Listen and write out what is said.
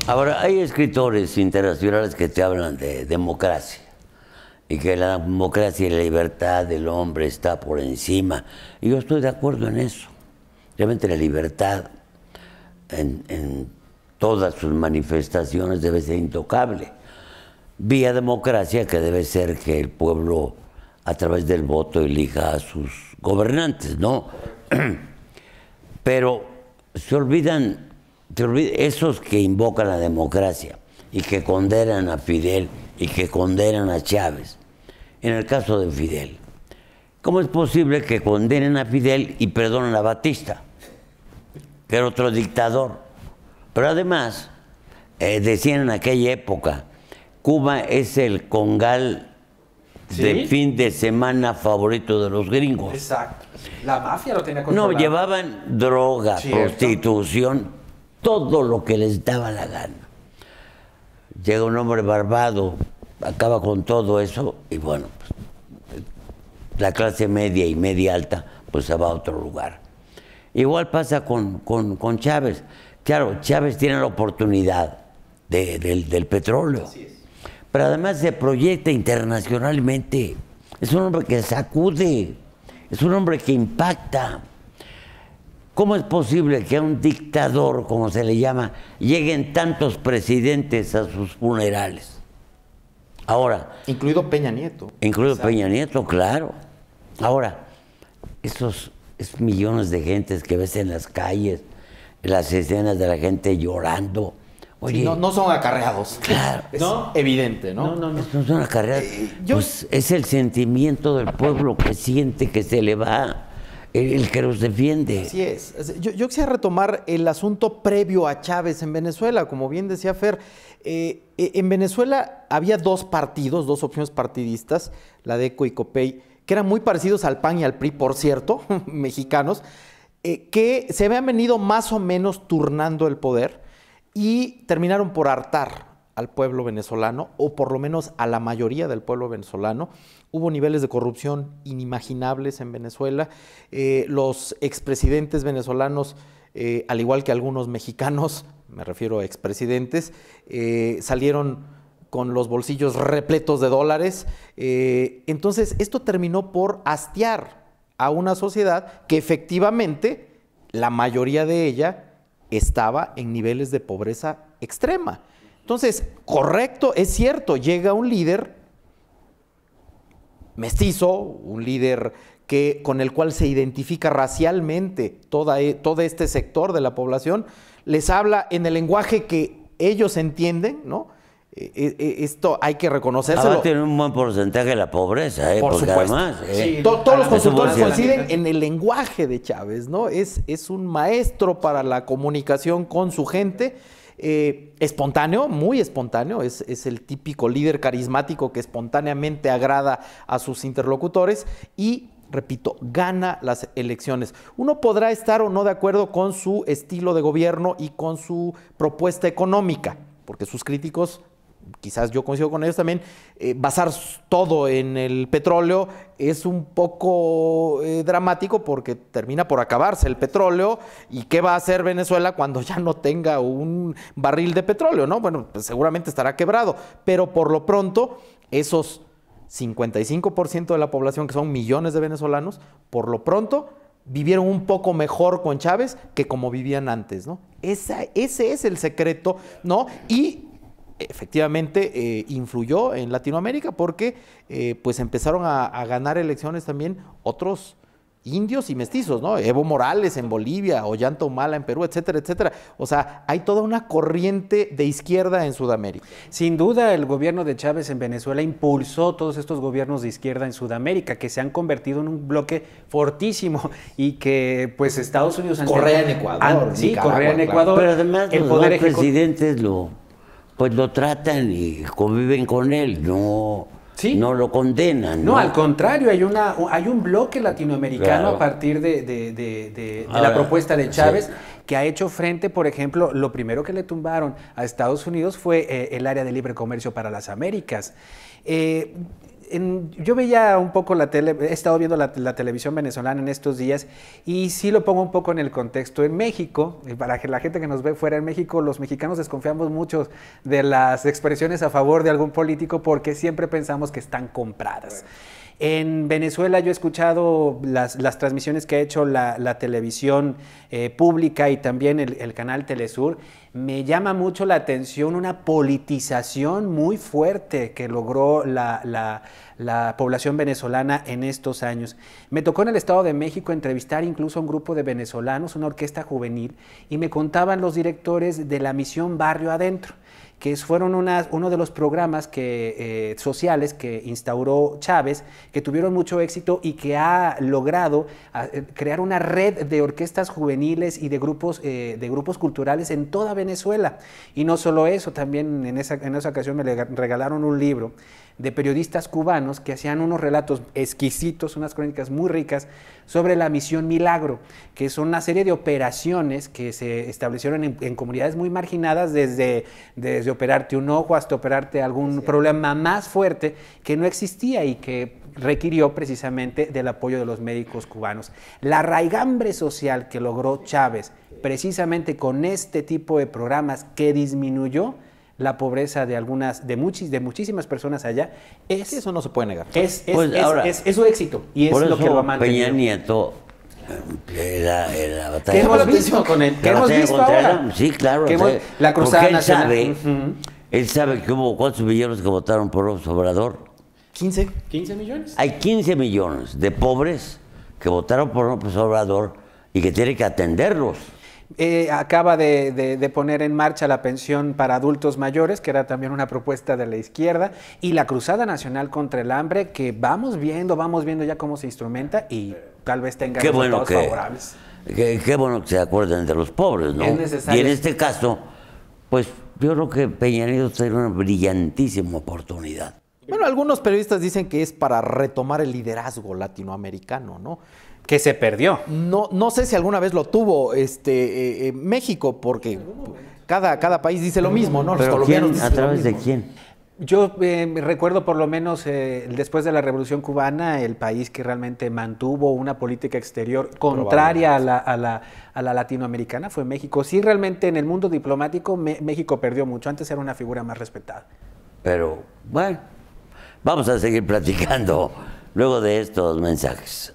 Ahora, hay escritores internacionales que te hablan de democracia y que la democracia y la libertad del hombre está por encima. Y yo estoy de acuerdo en eso. Realmente la libertad en todas sus manifestaciones debe ser intocable. Vía democracia, que debe ser que el pueblo a través del voto elija a sus gobernantes, ¿no? Pero se olvidan esos que invocan la democracia y que condenan a Fidel y que condenan a Chávez. En el caso de Fidel, ¿cómo es posible que condenen a Fidel y perdonen a Batista, que era otro dictador? Pero además, decían en aquella época, Cuba es el congal de fin de semana favorito de los gringos. Exacto. La mafia lo tenía controlado. No, llevaban droga, prostitución, todo lo que les daba la gana. Llega un hombre barbado, acaba con todo eso y bueno, pues, la clase media y media alta pues se va a otro lugar. Igual pasa con Chávez. Claro, Chávez tiene la oportunidad del petróleo. Así es. Pero además se proyecta internacionalmente. Es un hombre que sacude, es un hombre que impacta. ¿Cómo es posible que a un dictador, como se le llama, lleguen tantos presidentes a sus funerales? Ahora. Incluido Peña Nieto. Incluido Peña Nieto, claro. Ahora, esos millones de gentes que ves en las calles, las escenas de la gente llorando. Oye, sí, no son acarreados. Claro. Es evidente, ¿no? No son acarreados. Pues es el sentimiento del pueblo que siente que se le va el que los defiende. Así es. Yo quisiera retomar el asunto previo a Chávez en Venezuela. Como bien decía Fer, en Venezuela había dos partidos, dos opciones partidistas, la DECO y COPEI, que eran muy parecidos al PAN y al PRI, por cierto, mexicanos, que se habían venido más o menos turnando el poder y terminaron por hartar al pueblo venezolano, o por lo menos a la mayoría del pueblo venezolano. Hubo niveles de corrupción inimaginables en Venezuela. Los expresidentes venezolanos, al igual que algunos mexicanos, me refiero a expresidentes, salieron con los bolsillos repletos de dólares. Entonces, esto terminó por hastiar a una sociedad que efectivamente, la mayoría de ella, estaba en niveles de pobreza extrema. Entonces, correcto, es cierto, llega un líder mestizo, un líder con el cual se identifica racialmente todo este sector de la población, les habla en el lenguaje que ellos entienden, ¿no? Esto hay que reconocérselo. Ahora tiene un buen porcentaje de la pobreza, por porque supuesto. además... Sí, todos los consultores coinciden en el lenguaje de Chávez, ¿no? Es un maestro para la comunicación con su gente, espontáneo, muy espontáneo, es el típico líder carismático que espontáneamente agrada a sus interlocutores y, repito, gana las elecciones. Uno podrá estar o no de acuerdo con su estilo de gobierno y con su propuesta económica, porque sus críticos, quizás yo coincido con ellos también, basar todo en el petróleo es un poco dramático porque termina por acabarse el petróleo. ¿Y qué va a hacer Venezuela cuando ya no tenga un barril de petróleo, no? Bueno, pues seguramente estará quebrado, pero por lo pronto esos 55% de la población, que son millones de venezolanos, por lo pronto vivieron un poco mejor con Chávez que como vivían antes, ¿no? Ese es el secreto, ¿no? Y efectivamente influyó en Latinoamérica porque pues empezaron a ganar elecciones también otros indios y mestizos, ¿no? Evo Morales en Bolivia, Ollanta Humala en Perú, etcétera, etcétera. O sea, hay toda una corriente de izquierda en Sudamérica. Sin duda, el gobierno de Chávez en Venezuela impulsó todos estos gobiernos de izquierda en Sudamérica, que se han convertido en un bloque fortísimo y que, pues, Estados Unidos... Correa en Ecuador. Sí, Correa en Ecuador. Pero además los presidentes lo tratan y conviven con él, no... ¿Sí? No lo condenan. No, al contrario, hay un bloque latinoamericano a partir de la propuesta de Chávez, que ha hecho frente, por ejemplo, lo primero que le tumbaron a Estados Unidos fue el área de libre comercio para las Américas. Yo veía un poco la tele, he estado viendo la televisión venezolana en estos días y sí lo pongo un poco en el contexto. En México, y para que la gente que nos ve fuera en México, los mexicanos desconfiamos mucho de las expresiones a favor de algún político porque siempre pensamos que están compradas. En Venezuela yo he escuchado las transmisiones que ha hecho la televisión pública y también el canal Telesur. Me llama mucho la atención una politización muy fuerte que logró la población venezolana en estos años. Me tocó en el Estado de México entrevistar incluso a un grupo de venezolanos, una orquesta juvenil, y me contaban los directores de la misión Barrio Adentro, que fueron uno de los programas sociales que instauró Chávez, que tuvieron mucho éxito y que ha logrado crear una red de orquestas juveniles y de grupos culturales en toda Venezuela. Y no solo eso, también en esa ocasión me regalaron un libro de periodistas cubanos que hacían unos relatos exquisitos, unas crónicas muy ricas sobre la Misión Milagro, que son una serie de operaciones que se establecieron en comunidades muy marginadas, desde operarte un ojo hasta operarte algún problema más fuerte que no existía y que requirió precisamente del apoyo de los médicos cubanos. La raigambre social que logró Chávez precisamente con este tipo de programas que disminuyó la pobreza de muchísimas personas allá, eso no se puede negar. Es su éxito y es lo que lo ha mantenido. Peña Nieto, la batalla. ¿Qué hemos visto con él? ¿Qué hemos visto ahora? Sí, claro. La Cruzada Nacional. Él sabe que hubo cuántos millones que votaron por López Obrador. 15 millones. Hay 15 millones de pobres que votaron por López Obrador y que tiene que atenderlos. Acaba de poner en marcha la pensión para adultos mayores, que era también una propuesta de la izquierda, y la Cruzada Nacional contra el Hambre, que vamos viendo ya cómo se instrumenta y tal vez tenga resultados favorables. Qué bueno que se acuerden de los pobres, ¿no? Es necesario. Y en este caso, pues yo creo que Peña Nieto tiene una brillantísima oportunidad. Bueno, algunos periodistas dicen que es para retomar el liderazgo latinoamericano, ¿no? Que se perdió. No sé si alguna vez lo tuvo México, porque cada país dice lo mismo, ¿no? Los colombianos ¿a través de quién? Yo recuerdo por lo menos después de la Revolución Cubana, el país que realmente mantuvo una política exterior contraria a la latinoamericana fue México. Sí, realmente en el mundo diplomático México perdió mucho. Antes era una figura más respetada. Pero bueno, vamos a seguir platicando luego de estos mensajes.